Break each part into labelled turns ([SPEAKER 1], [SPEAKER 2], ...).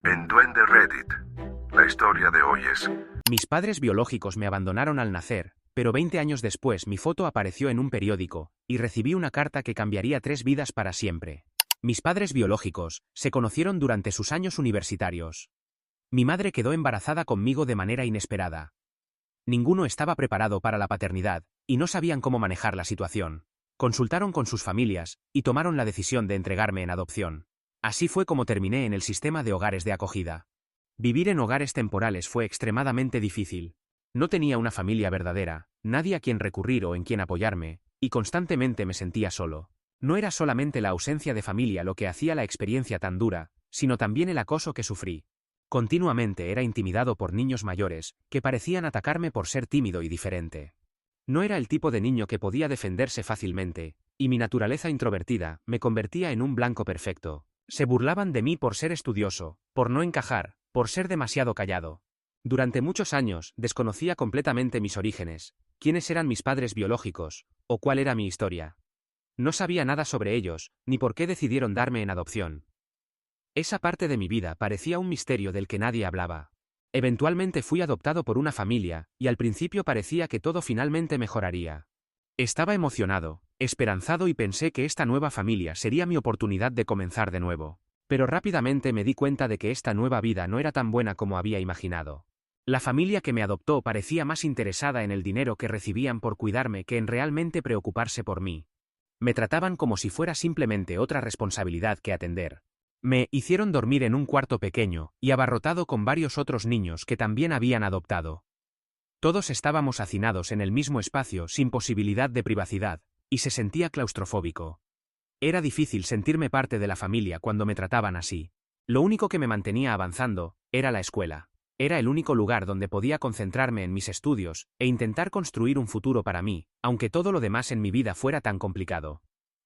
[SPEAKER 1] En Duende Reddit, la historia de hoy es...
[SPEAKER 2] Mis padres biológicos me abandonaron al nacer, pero 20 años después mi foto apareció en un periódico, y recibí una carta que cambiaría 3 vidas para siempre. Mis padres biológicos se conocieron durante sus años universitarios. Mi madre quedó embarazada conmigo de manera inesperada. Ninguno estaba preparado para la paternidad, y no sabían cómo manejar la situación. Consultaron con sus familias, y tomaron la decisión de entregarme en adopción. Así fue como terminé en el sistema de hogares de acogida. Vivir en hogares temporales fue extremadamente difícil. No tenía una familia verdadera, nadie a quien recurrir o en quien apoyarme, y constantemente me sentía solo. No era solamente la ausencia de familia lo que hacía la experiencia tan dura, sino también el acoso que sufrí. Continuamente era intimidado por niños mayores, que parecían atacarme por ser tímido y diferente. No era el tipo de niño que podía defenderse fácilmente, y mi naturaleza introvertida me convertía en un blanco perfecto. Se burlaban de mí por ser estudioso, por no encajar, por ser demasiado callado. Durante muchos años desconocía completamente mis orígenes, quiénes eran mis padres biológicos, o cuál era mi historia. No sabía nada sobre ellos, ni por qué decidieron darme en adopción. Esa parte de mi vida parecía un misterio del que nadie hablaba. Eventualmente fui adoptado por una familia, y al principio parecía que todo finalmente mejoraría. Estaba emocionado, esperanzado y pensé que esta nueva familia sería mi oportunidad de comenzar de nuevo. Pero rápidamente me di cuenta de que esta nueva vida no era tan buena como había imaginado. La familia que me adoptó parecía más interesada en el dinero que recibían por cuidarme que en realmente preocuparse por mí. Me trataban como si fuera simplemente otra responsabilidad que atender. Me hicieron dormir en un cuarto pequeño y abarrotado con varios otros niños que también habían adoptado. Todos estábamos hacinados en el mismo espacio sin posibilidad de privacidad, y se sentía claustrofóbico. Era difícil sentirme parte de la familia cuando me trataban así. Lo único que me mantenía avanzando era la escuela. Era el único lugar donde podía concentrarme en mis estudios e intentar construir un futuro para mí, aunque todo lo demás en mi vida fuera tan complicado.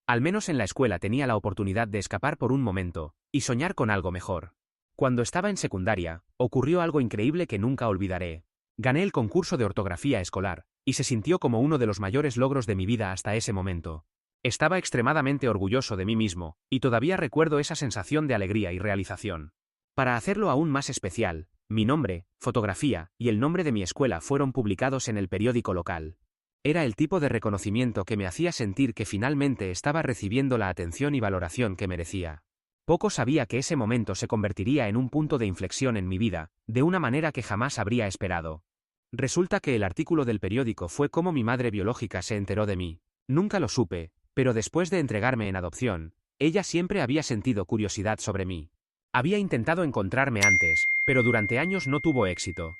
[SPEAKER 2] Al menos en la escuela tenía la oportunidad de escapar por un momento y soñar con algo mejor. Cuando estaba en secundaria, ocurrió algo increíble que nunca olvidaré. Gané el concurso de ortografía escolar, y se sintió como uno de los mayores logros de mi vida hasta ese momento. Estaba extremadamente orgulloso de mí mismo, y todavía recuerdo esa sensación de alegría y realización. Para hacerlo aún más especial, mi nombre, fotografía y el nombre de mi escuela fueron publicados en el periódico local. Era el tipo de reconocimiento que me hacía sentir que finalmente estaba recibiendo la atención y valoración que merecía. Poco sabía que ese momento se convertiría en un punto de inflexión en mi vida, de una manera que jamás habría esperado. Resulta que el artículo del periódico fue cómo mi madre biológica se enteró de mí. Nunca lo supe, pero después de entregarme en adopción, ella siempre había sentido curiosidad sobre mí. Había intentado encontrarme antes, pero durante años no tuvo éxito.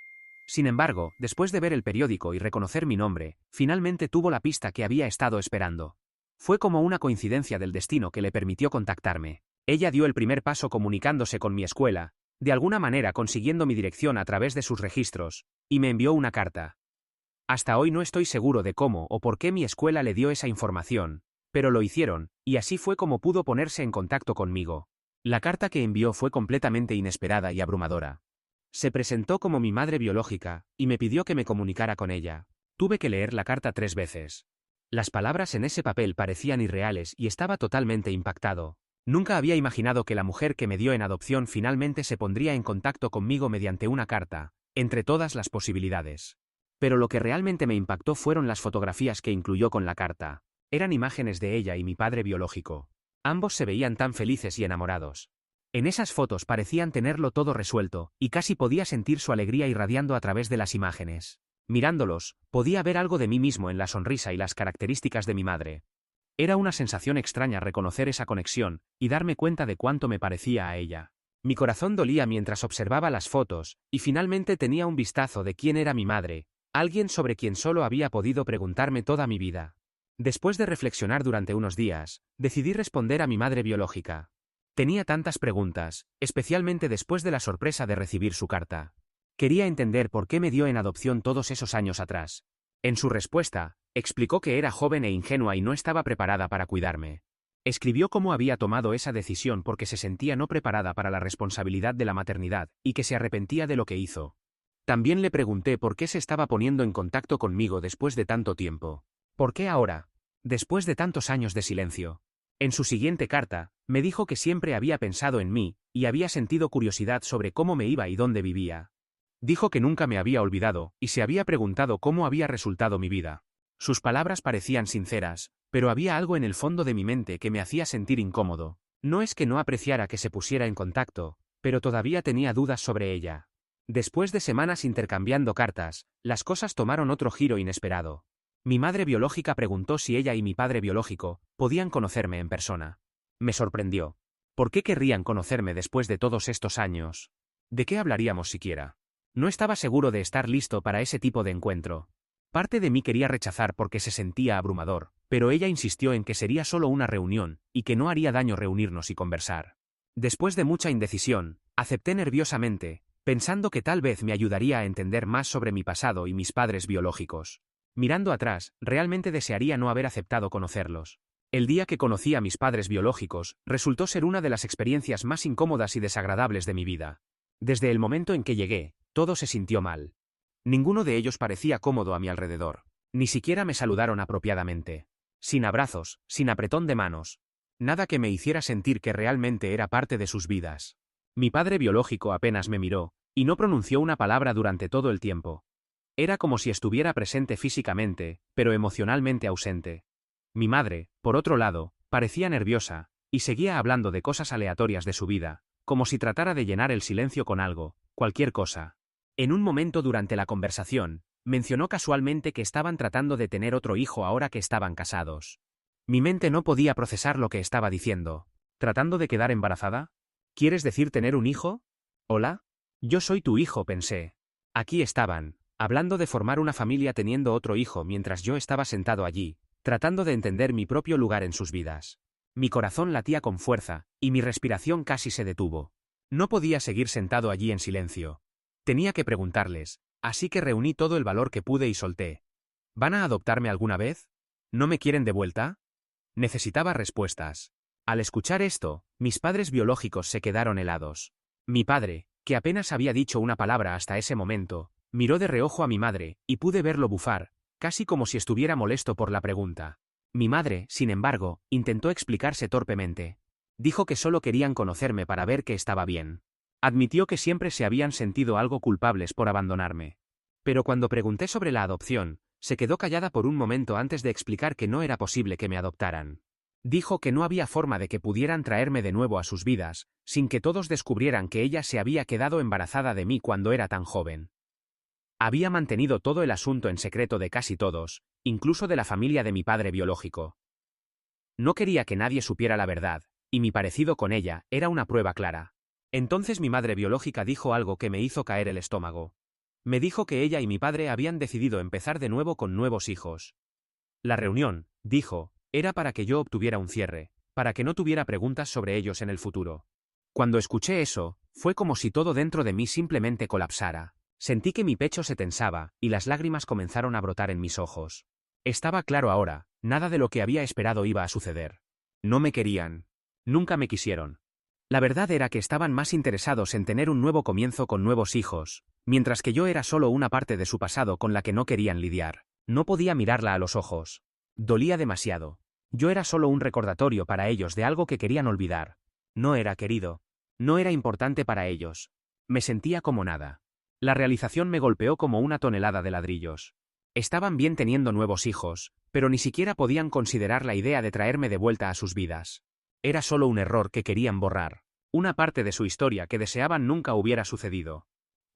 [SPEAKER 2] Sin embargo, después de ver el periódico y reconocer mi nombre, finalmente tuvo la pista que había estado esperando. Fue como una coincidencia del destino que le permitió contactarme. Ella dio el primer paso comunicándose con mi escuela, de alguna manera consiguiendo mi dirección a través de sus registros, y me envió una carta. Hasta hoy no estoy seguro de cómo o por qué mi escuela le dio esa información, pero lo hicieron, y así fue como pudo ponerse en contacto conmigo. La carta que envió fue completamente inesperada y abrumadora. Se presentó como mi madre biológica, y me pidió que me comunicara con ella. Tuve que leer la carta 3 veces. Las palabras en ese papel parecían irreales y estaba totalmente impactado. Nunca había imaginado que la mujer que me dio en adopción finalmente se pondría en contacto conmigo mediante una carta, entre todas las posibilidades. Pero lo que realmente me impactó fueron las fotografías que incluyó con la carta. Eran imágenes de ella y mi padre biológico. Ambos se veían tan felices y enamorados. En esas fotos parecían tenerlo todo resuelto, y casi podía sentir su alegría irradiando a través de las imágenes. Mirándolos, podía ver algo de mí mismo en la sonrisa y las características de mi madre. Era una sensación extraña reconocer esa conexión, y darme cuenta de cuánto me parecía a ella. Mi corazón dolía mientras observaba las fotos, y finalmente tenía un vistazo de quién era mi madre, alguien sobre quien solo había podido preguntarme toda mi vida. Después de reflexionar durante unos días, decidí responder a mi madre biológica. Tenía tantas preguntas, especialmente después de la sorpresa de recibir su carta. Quería entender por qué me dio en adopción todos esos años atrás. En su respuesta, explicó que era joven e ingenua y no estaba preparada para cuidarme. Escribió cómo había tomado esa decisión porque se sentía no preparada para la responsabilidad de la maternidad y que se arrepentía de lo que hizo. También le pregunté por qué se estaba poniendo en contacto conmigo después de tanto tiempo. ¿Por qué ahora? Después de tantos años de silencio. En su siguiente carta, me dijo que siempre había pensado en mí, y había sentido curiosidad sobre cómo me iba y dónde vivía. Dijo que nunca me había olvidado, y se había preguntado cómo había resultado mi vida. Sus palabras parecían sinceras, pero había algo en el fondo de mi mente que me hacía sentir incómodo. No es que no apreciara que se pusiera en contacto, pero todavía tenía dudas sobre ella. Después de semanas intercambiando cartas, las cosas tomaron otro giro inesperado. Mi madre biológica preguntó si ella y mi padre biológico podían conocerme en persona. Me sorprendió. ¿Por qué querrían conocerme después de todos estos años? ¿De qué hablaríamos siquiera? No estaba seguro de estar listo para ese tipo de encuentro. Parte de mí quería rechazar porque se sentía abrumador, pero ella insistió en que sería solo una reunión, y que no haría daño reunirnos y conversar. Después de mucha indecisión, acepté nerviosamente, pensando que tal vez me ayudaría a entender más sobre mi pasado y mis padres biológicos. Mirando atrás, realmente desearía no haber aceptado conocerlos. El día que conocí a mis padres biológicos, resultó ser una de las experiencias más incómodas y desagradables de mi vida. Desde el momento en que llegué, todo se sintió mal. Ninguno de ellos parecía cómodo a mi alrededor. Ni siquiera me saludaron apropiadamente. Sin abrazos, sin apretón de manos. Nada que me hiciera sentir que realmente era parte de sus vidas. Mi padre biológico apenas me miró, y no pronunció una palabra durante todo el tiempo. Era como si estuviera presente físicamente, pero emocionalmente ausente. Mi madre, por otro lado, parecía nerviosa, y seguía hablando de cosas aleatorias de su vida, como si tratara de llenar el silencio con algo, cualquier cosa. En un momento durante la conversación, mencionó casualmente que estaban tratando de tener otro hijo ahora que estaban casados. Mi mente no podía procesar lo que estaba diciendo. ¿Tratando de quedar embarazada? ¿Quieres decir tener un hijo? ¿Hola? Yo soy tu hijo, pensé. Aquí estaban, hablando de formar una familia teniendo otro hijo mientras yo estaba sentado allí, tratando de entender mi propio lugar en sus vidas. Mi corazón latía con fuerza, y mi respiración casi se detuvo. No podía seguir sentado allí en silencio. Tenía que preguntarles, así que reuní todo el valor que pude y solté. ¿Van a adoptarme alguna vez? ¿No me quieren de vuelta? Necesitaba respuestas. Al escuchar esto, mis padres biológicos se quedaron helados. Mi padre, que apenas había dicho una palabra hasta ese momento, miró de reojo a mi madre, y pude verlo bufar, casi como si estuviera molesto por la pregunta. Mi madre, sin embargo, intentó explicarse torpemente. Dijo que solo querían conocerme para ver que estaba bien. Admitió que siempre se habían sentido algo culpables por abandonarme. Pero cuando pregunté sobre la adopción, se quedó callada por un momento antes de explicar que no era posible que me adoptaran. Dijo que no había forma de que pudieran traerme de nuevo a sus vidas, sin que todos descubrieran que ella se había quedado embarazada de mí cuando era tan joven. Había mantenido todo el asunto en secreto de casi todos, incluso de la familia de mi padre biológico. No quería que nadie supiera la verdad, y mi parecido con ella era una prueba clara. Entonces mi madre biológica dijo algo que me hizo caer el estómago. Me dijo que ella y mi padre habían decidido empezar de nuevo con nuevos hijos. La reunión, dijo, era para que yo obtuviera un cierre, para que no tuviera preguntas sobre ellos en el futuro. Cuando escuché eso, fue como si todo dentro de mí simplemente colapsara. Sentí que mi pecho se tensaba, y las lágrimas comenzaron a brotar en mis ojos. Estaba claro ahora, nada de lo que había esperado iba a suceder. No me querían. Nunca me quisieron. La verdad era que estaban más interesados en tener un nuevo comienzo con nuevos hijos, mientras que yo era solo una parte de su pasado con la que no querían lidiar. No podía mirarla a los ojos. Dolía demasiado. Yo era solo un recordatorio para ellos de algo que querían olvidar. No era querido. No era importante para ellos. Me sentía como nada. La realización me golpeó como una tonelada de ladrillos. Estaban bien teniendo nuevos hijos, pero ni siquiera podían considerar la idea de traerme de vuelta a sus vidas. Era solo un error que querían borrar. Una parte de su historia que deseaban nunca hubiera sucedido.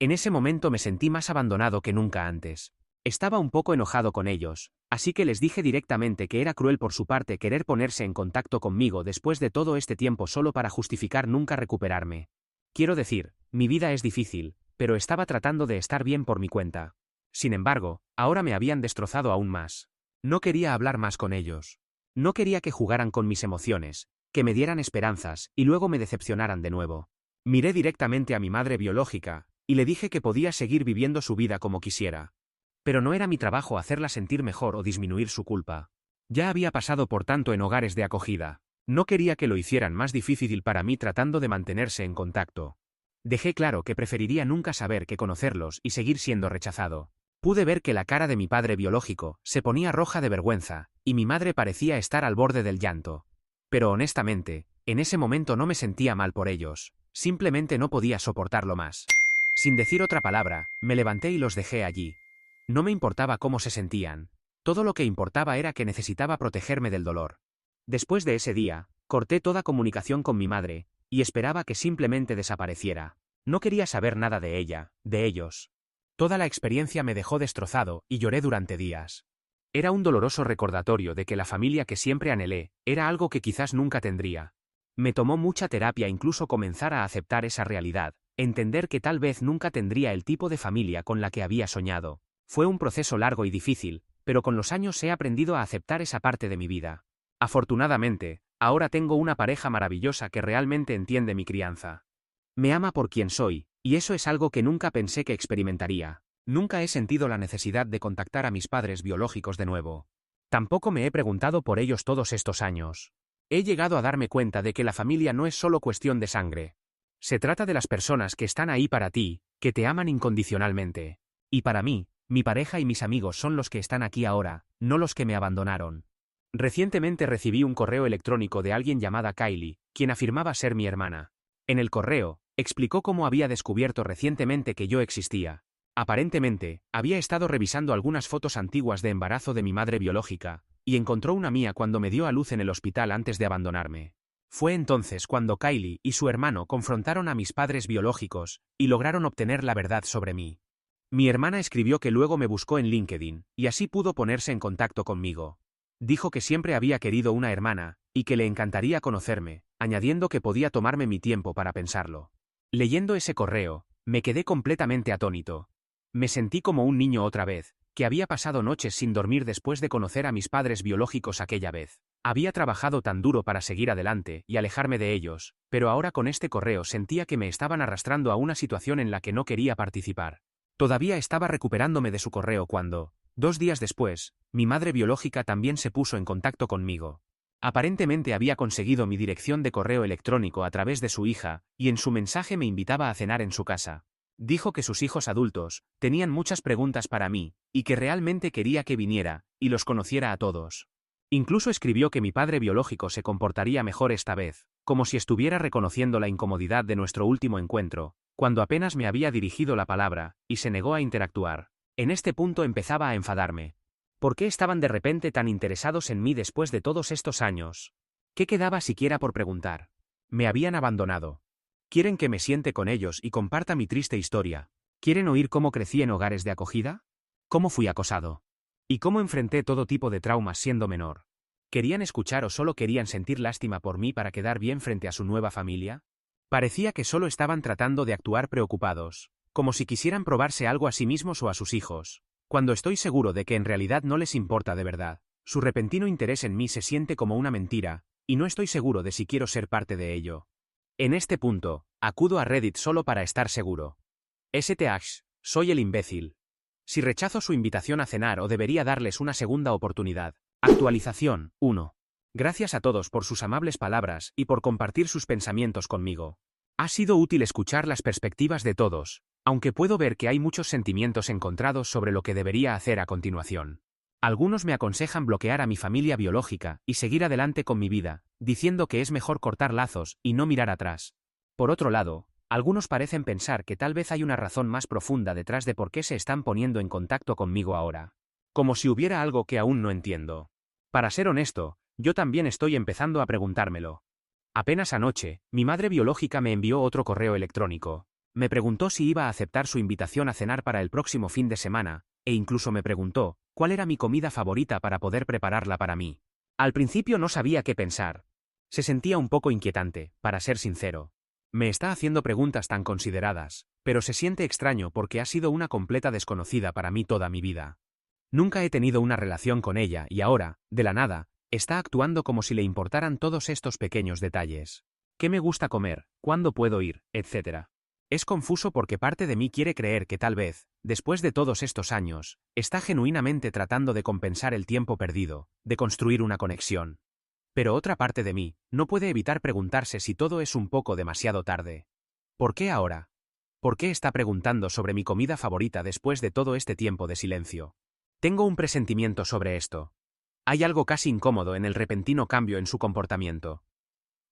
[SPEAKER 2] En ese momento me sentí más abandonado que nunca antes. Estaba un poco enojado con ellos, así que les dije directamente que era cruel por su parte querer ponerse en contacto conmigo después de todo este tiempo solo para justificar nunca recuperarme. Quiero decir, mi vida es difícil, pero estaba tratando de estar bien por mi cuenta. Sin embargo, ahora me habían destrozado aún más. No quería hablar más con ellos. No quería que jugaran con mis emociones, que me dieran esperanzas y luego me decepcionaran de nuevo. Miré directamente a mi madre biológica, y le dije que podía seguir viviendo su vida como quisiera. Pero no era mi trabajo hacerla sentir mejor o disminuir su culpa. Ya había pasado por tanto en hogares de acogida. No quería que lo hicieran más difícil para mí tratando de mantenerse en contacto. Dejé claro que preferiría nunca saber que conocerlos y seguir siendo rechazado. Pude ver que la cara de mi padre biológico se ponía roja de vergüenza, y mi madre parecía estar al borde del llanto. Pero honestamente, en ese momento no me sentía mal por ellos, simplemente no podía soportarlo más. Sin decir otra palabra, me levanté y los dejé allí. No me importaba cómo se sentían. Todo lo que importaba era que necesitaba protegerme del dolor. Después de ese día, corté toda comunicación con mi madre, y esperaba que simplemente desapareciera. No quería saber nada de ella, de ellos. Toda la experiencia me dejó destrozado y lloré durante días. Era un doloroso recordatorio de que la familia que siempre anhelé era algo que quizás nunca tendría. Me tomó mucha terapia incluso comenzar a aceptar esa realidad, entender que tal vez nunca tendría el tipo de familia con la que había soñado. Fue un proceso largo y difícil, pero con los años he aprendido a aceptar esa parte de mi vida. Afortunadamente, ahora tengo una pareja maravillosa que realmente entiende mi crianza. Me ama por quien soy, y eso es algo que nunca pensé que experimentaría. Nunca he sentido la necesidad de contactar a mis padres biológicos de nuevo. Tampoco me he preguntado por ellos todos estos años. He llegado a darme cuenta de que la familia no es solo cuestión de sangre. Se trata de las personas que están ahí para ti, que te aman incondicionalmente. Y para mí, mi pareja y mis amigos son los que están aquí ahora, no los que me abandonaron. Recientemente recibí un correo electrónico de alguien llamada Kylie, quien afirmaba ser mi hermana. En el correo, explicó cómo había descubierto recientemente que yo existía. Aparentemente, había estado revisando algunas fotos antiguas de embarazo de mi madre biológica, y encontró una mía cuando me dio a luz en el hospital antes de abandonarme. Fue entonces cuando Kylie y su hermano confrontaron a mis padres biológicos, y lograron obtener la verdad sobre mí. Mi hermana escribió que luego me buscó en LinkedIn, y así pudo ponerse en contacto conmigo. Dijo que siempre había querido una hermana, y que le encantaría conocerme, añadiendo que podía tomarme mi tiempo para pensarlo. Leyendo ese correo, me quedé completamente atónito. Me sentí como un niño otra vez, que había pasado noches sin dormir después de conocer a mis padres biológicos aquella vez. Había trabajado tan duro para seguir adelante y alejarme de ellos, pero ahora con este correo sentía que me estaban arrastrando a una situación en la que no quería participar. Todavía estaba recuperándome de su correo cuando, 2 días después, mi madre biológica también se puso en contacto conmigo. Aparentemente había conseguido mi dirección de correo electrónico a través de su hija, y en su mensaje me invitaba a cenar en su casa. Dijo que sus hijos adultos tenían muchas preguntas para mí, y que realmente quería que viniera, y los conociera a todos. Incluso escribió que mi padre biológico se comportaría mejor esta vez, como si estuviera reconociendo la incomodidad de nuestro último encuentro, cuando apenas me había dirigido la palabra, y se negó a interactuar. En este punto empezaba a enfadarme. ¿Por qué estaban de repente tan interesados en mí después de todos estos años? ¿Qué quedaba siquiera por preguntar? Me habían abandonado. ¿Quieren que me siente con ellos y comparta mi triste historia? ¿Quieren oír cómo crecí en hogares de acogida? ¿Cómo fui acosado? ¿Y cómo enfrenté todo tipo de traumas siendo menor? ¿Querían escuchar o solo querían sentir lástima por mí para quedar bien frente a su nueva familia? Parecía que solo estaban tratando de actuar preocupados, como si quisieran probarse algo a sí mismos o a sus hijos, cuando estoy seguro de que en realidad no les importa de verdad. Su repentino interés en mí se siente como una mentira, y no estoy seguro de si quiero ser parte de ello. En este punto, acudo a Reddit solo para estar seguro. STH, soy el imbécil. Si rechazo su invitación a cenar o debería darles una segunda oportunidad. Actualización 1. Gracias a todos por sus amables palabras y por compartir sus pensamientos conmigo. Ha sido útil escuchar las perspectivas de todos, aunque puedo ver que hay muchos sentimientos encontrados sobre lo que debería hacer a continuación. Algunos me aconsejan bloquear a mi familia biológica y seguir adelante con mi vida, diciendo que es mejor cortar lazos y no mirar atrás. Por otro lado, algunos parecen pensar que tal vez hay una razón más profunda detrás de por qué se están poniendo en contacto conmigo ahora. Como si hubiera algo que aún no entiendo. Para ser honesto, yo también estoy empezando a preguntármelo. Apenas anoche, mi madre biológica me envió otro correo electrónico. Me preguntó si iba a aceptar su invitación a cenar para el próximo fin de semana, e incluso me preguntó cuál era mi comida favorita para poder prepararla para mí. Al principio no sabía qué pensar. Se sentía un poco inquietante, para ser sincero. Me está haciendo preguntas tan consideradas, pero se siente extraño porque ha sido una completa desconocida para mí toda mi vida. Nunca he tenido una relación con ella y ahora, de la nada, está actuando como si le importaran todos estos pequeños detalles. ¿Qué me gusta comer? ¿Cuándo puedo ir? Etcétera. Es confuso porque parte de mí quiere creer que tal vez, después de todos estos años, está genuinamente tratando de compensar el tiempo perdido, de construir una conexión. Pero otra parte de mí no puede evitar preguntarse si todo es un poco demasiado tarde. ¿Por qué ahora? ¿Por qué está preguntando sobre mi comida favorita después de todo este tiempo de silencio? Tengo un presentimiento sobre esto. Hay algo casi incómodo en el repentino cambio en su comportamiento.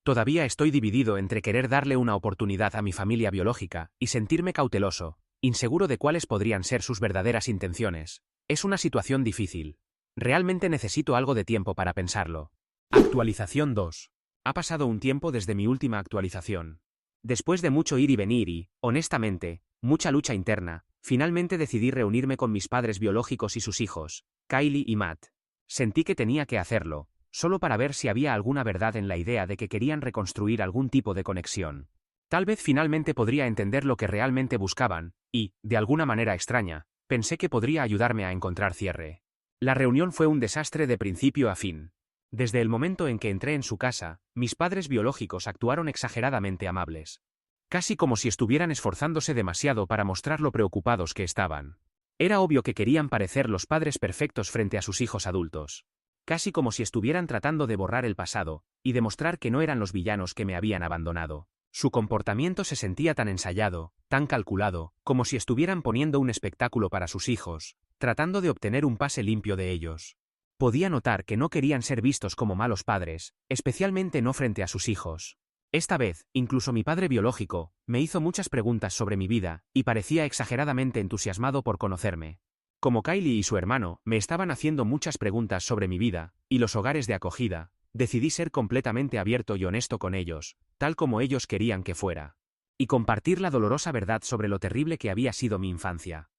[SPEAKER 2] Todavía estoy dividido entre querer darle una oportunidad a mi familia biológica y sentirme cauteloso, inseguro de cuáles podrían ser sus verdaderas intenciones. Es una situación difícil. Realmente necesito algo de tiempo para pensarlo. Actualización 2. Ha pasado un tiempo desde mi última actualización. Después de mucho ir y venir y, honestamente, mucha lucha interna, finalmente decidí reunirme con mis padres biológicos y sus hijos, Kylie y Matt. Sentí que tenía que hacerlo, solo para ver si había alguna verdad en la idea de que querían reconstruir algún tipo de conexión. Tal vez finalmente podría entender lo que realmente buscaban, y, de alguna manera extraña, pensé que podría ayudarme a encontrar cierre. La reunión fue un desastre de principio a fin. Desde el momento en que entré en su casa, mis padres biológicos actuaron exageradamente amables. Casi como si estuvieran esforzándose demasiado para mostrar lo preocupados que estaban. Era obvio que querían parecer los padres perfectos frente a sus hijos adultos. Casi como si estuvieran tratando de borrar el pasado, y demostrar que no eran los villanos que me habían abandonado. Su comportamiento se sentía tan ensayado, tan calculado, como si estuvieran poniendo un espectáculo para sus hijos, tratando de obtener un pase limpio de ellos. Podía notar que no querían ser vistos como malos padres, especialmente no frente a sus hijos. Esta vez, incluso mi padre biológico, me hizo muchas preguntas sobre mi vida, y parecía exageradamente entusiasmado por conocerme. Como Kylie y su hermano me estaban haciendo muchas preguntas sobre mi vida, y los hogares de acogida, decidí ser completamente abierto y honesto con ellos, tal como ellos querían que fuera. Y compartir la dolorosa verdad sobre lo terrible que había sido mi infancia.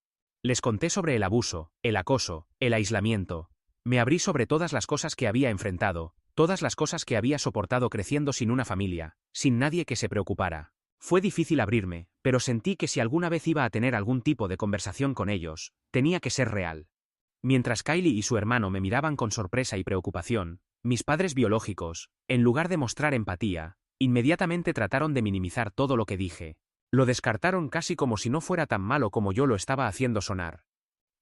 [SPEAKER 2] Les conté sobre el abuso, el acoso, el aislamiento. Me abrí sobre todas las cosas que había enfrentado, todas las cosas que había soportado creciendo sin una familia, sin nadie que se preocupara. Fue difícil abrirme, pero sentí que si alguna vez iba a tener algún tipo de conversación con ellos, tenía que ser real. Mientras Kylie y su hermano me miraban con sorpresa y preocupación, mis padres biológicos, en lugar de mostrar empatía, inmediatamente trataron de minimizar todo lo que dije. Lo descartaron casi como si no fuera tan malo como yo lo estaba haciendo sonar.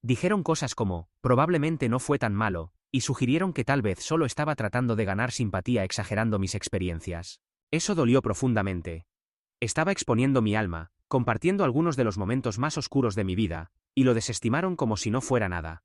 [SPEAKER 2] Dijeron cosas como, probablemente no fue tan malo, y sugirieron que tal vez solo estaba tratando de ganar simpatía exagerando mis experiencias. Eso dolió profundamente. Estaba exponiendo mi alma, compartiendo algunos de los momentos más oscuros de mi vida, y lo desestimaron como si no fuera nada.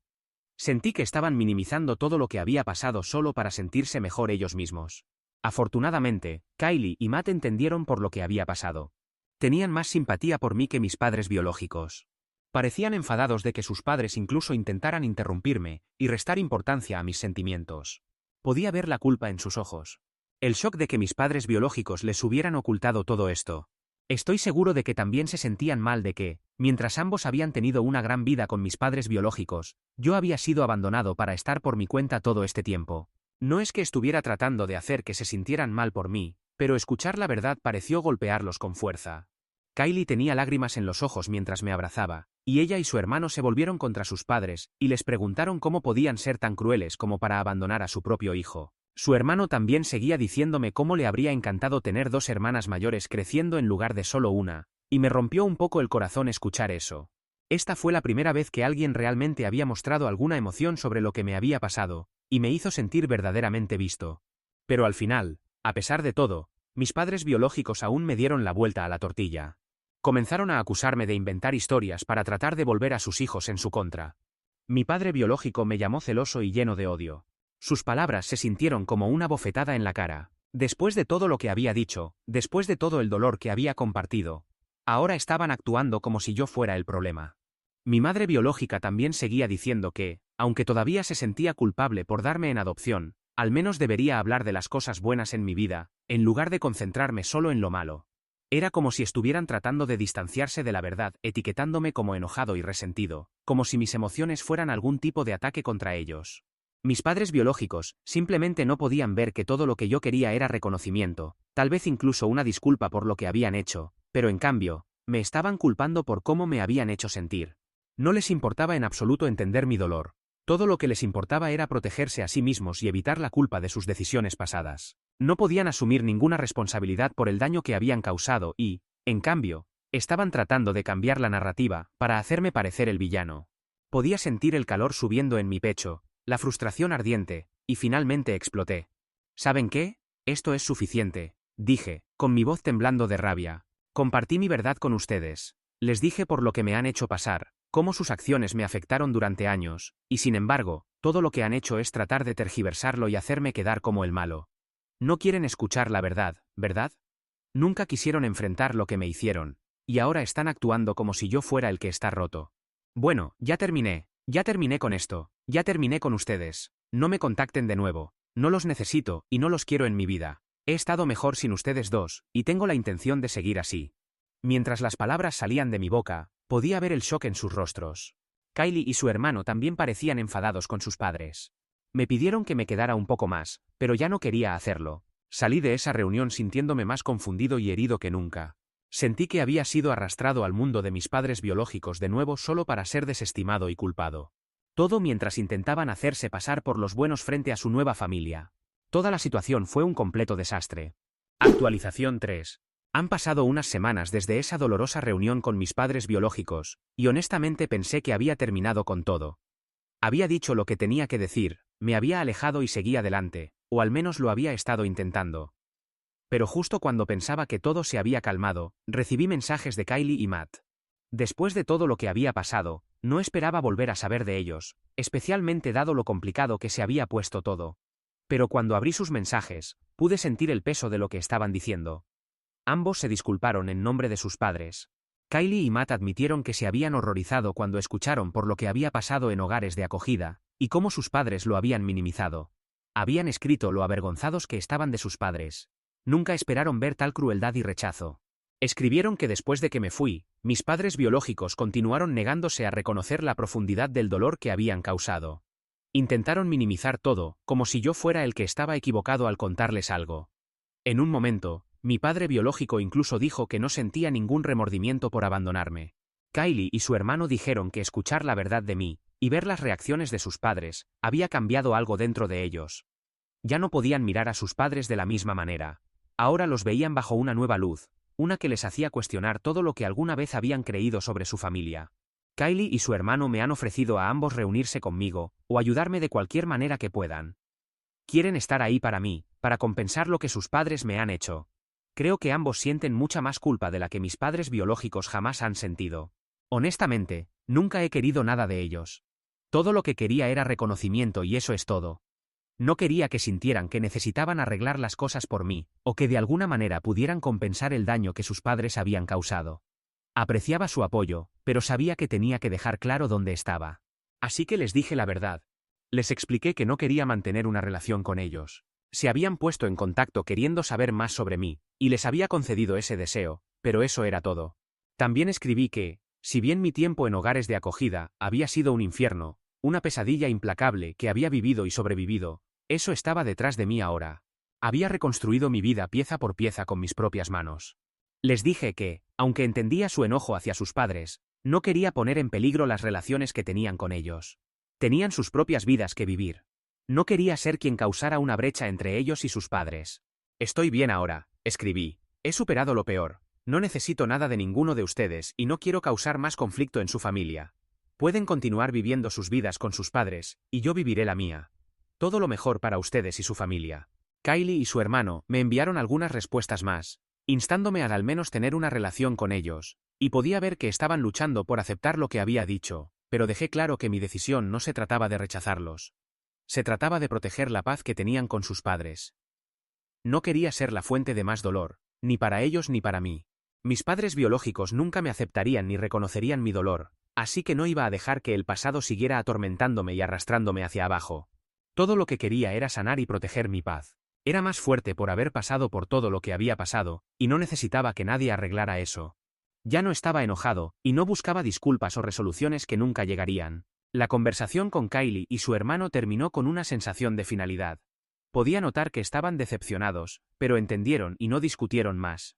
[SPEAKER 2] Sentí que estaban minimizando todo lo que había pasado solo para sentirse mejor ellos mismos. Afortunadamente, Kylie y Matt entendieron por lo que había pasado. Tenían más simpatía por mí que mis padres biológicos. Parecían enfadados de que sus padres incluso intentaran interrumpirme y restar importancia a mis sentimientos. Podía ver la culpa en sus ojos. El shock de que mis padres biológicos les hubieran ocultado todo esto. Estoy seguro de que también se sentían mal de que, mientras ambos habían tenido una gran vida con mis padres biológicos, yo había sido abandonado para estar por mi cuenta todo este tiempo. No es que estuviera tratando de hacer que se sintieran mal por mí, pero escuchar la verdad pareció golpearlos con fuerza. Kylie tenía lágrimas en los ojos mientras me abrazaba, y ella y su hermano se volvieron contra sus padres, y les preguntaron cómo podían ser tan crueles como para abandonar a su propio hijo. Su hermano también seguía diciéndome cómo le habría encantado tener 2 hermanas mayores creciendo en lugar de solo una, y me rompió un poco el corazón escuchar eso. Esta fue la primera vez que alguien realmente había mostrado alguna emoción sobre lo que me había pasado, y me hizo sentir verdaderamente visto. Pero al final, a pesar de todo, mis padres biológicos aún me dieron la vuelta a la tortilla. Comenzaron a acusarme de inventar historias para tratar de volver a sus hijos en su contra. Mi padre biológico me llamó celoso y lleno de odio. Sus palabras se sintieron como una bofetada en la cara. Después de todo lo que había dicho, después de todo el dolor que había compartido, ahora estaban actuando como si yo fuera el problema. Mi madre biológica también seguía diciendo que, aunque todavía se sentía culpable por darme en adopción, al menos debería hablar de las cosas buenas en mi vida, en lugar de concentrarme solo en lo malo. Era como si estuvieran tratando de distanciarse de la verdad, etiquetándome como enojado y resentido, como si mis emociones fueran algún tipo de ataque contra ellos. Mis padres biológicos simplemente no podían ver que todo lo que yo quería era reconocimiento, tal vez incluso una disculpa por lo que habían hecho, pero en cambio, me estaban culpando por cómo me habían hecho sentir. No les importaba en absoluto entender mi dolor. Todo lo que les importaba era protegerse a sí mismos y evitar la culpa de sus decisiones pasadas. No podían asumir ninguna responsabilidad por el daño que habían causado y, en cambio, estaban tratando de cambiar la narrativa para hacerme parecer el villano. Podía sentir el calor subiendo en mi pecho, la frustración ardiente, y finalmente exploté. ¿Saben qué? Esto es suficiente, dije, con mi voz temblando de rabia. Compartí mi verdad con ustedes. Les dije por lo que me han hecho pasar, cómo sus acciones me afectaron durante años, y sin embargo, todo lo que han hecho es tratar de tergiversarlo y hacerme quedar como el malo. No quieren escuchar la verdad, ¿verdad? Nunca quisieron enfrentar lo que me hicieron, y ahora están actuando como si yo fuera el que está roto. Bueno, ya terminé con esto, ya terminé con ustedes. No me contacten de nuevo, no los necesito y no los quiero en mi vida. He estado mejor sin ustedes dos, y tengo la intención de seguir así. Mientras las palabras salían de mi boca, podía ver el shock en sus rostros. Kylie y su hermano también parecían enfadados con sus padres. Me pidieron que me quedara un poco más, pero ya no quería hacerlo. Salí de esa reunión sintiéndome más confundido y herido que nunca. Sentí que había sido arrastrado al mundo de mis padres biológicos de nuevo solo para ser desestimado y culpado. Todo mientras intentaban hacerse pasar por los buenos frente a su nueva familia. Toda la situación fue un completo desastre. Actualización 3. Han pasado unas semanas desde esa dolorosa reunión con mis padres biológicos, y honestamente pensé que había terminado con todo. Había dicho lo que tenía que decir, me había alejado y seguí adelante, o al menos lo había estado intentando. Pero justo cuando pensaba que todo se había calmado, recibí mensajes de Kylie y Matt. Después de todo lo que había pasado, no esperaba volver a saber de ellos, especialmente dado lo complicado que se había puesto todo. Pero cuando abrí sus mensajes, pude sentir el peso de lo que estaban diciendo. Ambos se disculparon en nombre de sus padres. Kylie y Matt admitieron que se habían horrorizado cuando escucharon por lo que había pasado en hogares de acogida, y cómo sus padres lo habían minimizado. Habían escrito lo avergonzados que estaban de sus padres. Nunca esperaron ver tal crueldad y rechazo. Escribieron que después de que me fui, mis padres biológicos continuaron negándose a reconocer la profundidad del dolor que habían causado. Intentaron minimizar todo, como si yo fuera el que estaba equivocado al contarles algo. En un momento, mi padre biológico incluso dijo que no sentía ningún remordimiento por abandonarme. Kylie y su hermano dijeron que escuchar la verdad de mí, y ver las reacciones de sus padres, había cambiado algo dentro de ellos. Ya no podían mirar a sus padres de la misma manera. Ahora los veían bajo una nueva luz, una que les hacía cuestionar todo lo que alguna vez habían creído sobre su familia. Kylie y su hermano me han ofrecido a ambos reunirse conmigo, o ayudarme de cualquier manera que puedan. Quieren estar ahí para mí, para compensar lo que sus padres me han hecho. Creo que ambos sienten mucha más culpa de la que mis padres biológicos jamás han sentido. Honestamente, nunca he querido nada de ellos. Todo lo que quería era reconocimiento y eso es todo. No quería que sintieran que necesitaban arreglar las cosas por mí, o que de alguna manera pudieran compensar el daño que sus padres habían causado. Apreciaba su apoyo, pero sabía que tenía que dejar claro dónde estaba. Así que les dije la verdad. Les expliqué que no quería mantener una relación con ellos. Se habían puesto en contacto queriendo saber más sobre mí, y les había concedido ese deseo, pero eso era todo. También escribí que, si bien mi tiempo en hogares de acogida había sido un infierno, una pesadilla implacable que había vivido y sobrevivido, eso estaba detrás de mí ahora. Había reconstruido mi vida pieza por pieza con mis propias manos. Les dije que, aunque entendía su enojo hacia sus padres, no quería poner en peligro las relaciones que tenían con ellos. Tenían sus propias vidas que vivir. No quería ser quien causara una brecha entre ellos y sus padres. Estoy bien ahora, escribí. He superado lo peor. No necesito nada de ninguno de ustedes y no quiero causar más conflicto en su familia. Pueden continuar viviendo sus vidas con sus padres, y yo viviré la mía. Todo lo mejor para ustedes y su familia. Kylie y su hermano me enviaron algunas respuestas más, instándome a al menos tener una relación con ellos, y podía ver que estaban luchando por aceptar lo que había dicho, pero dejé claro que mi decisión no se trataba de rechazarlos. Se trataba de proteger la paz que tenían con sus padres. No quería ser la fuente de más dolor, ni para ellos ni para mí. Mis padres biológicos nunca me aceptarían ni reconocerían mi dolor, así que no iba a dejar que el pasado siguiera atormentándome y arrastrándome hacia abajo. Todo lo que quería era sanar y proteger mi paz. Era más fuerte por haber pasado por todo lo que había pasado, y no necesitaba que nadie arreglara eso. Ya no estaba enojado, y no buscaba disculpas o resoluciones que nunca llegarían. La conversación con Kylie y su hermano terminó con una sensación de finalidad. Podía notar que estaban decepcionados, pero entendieron y no discutieron más.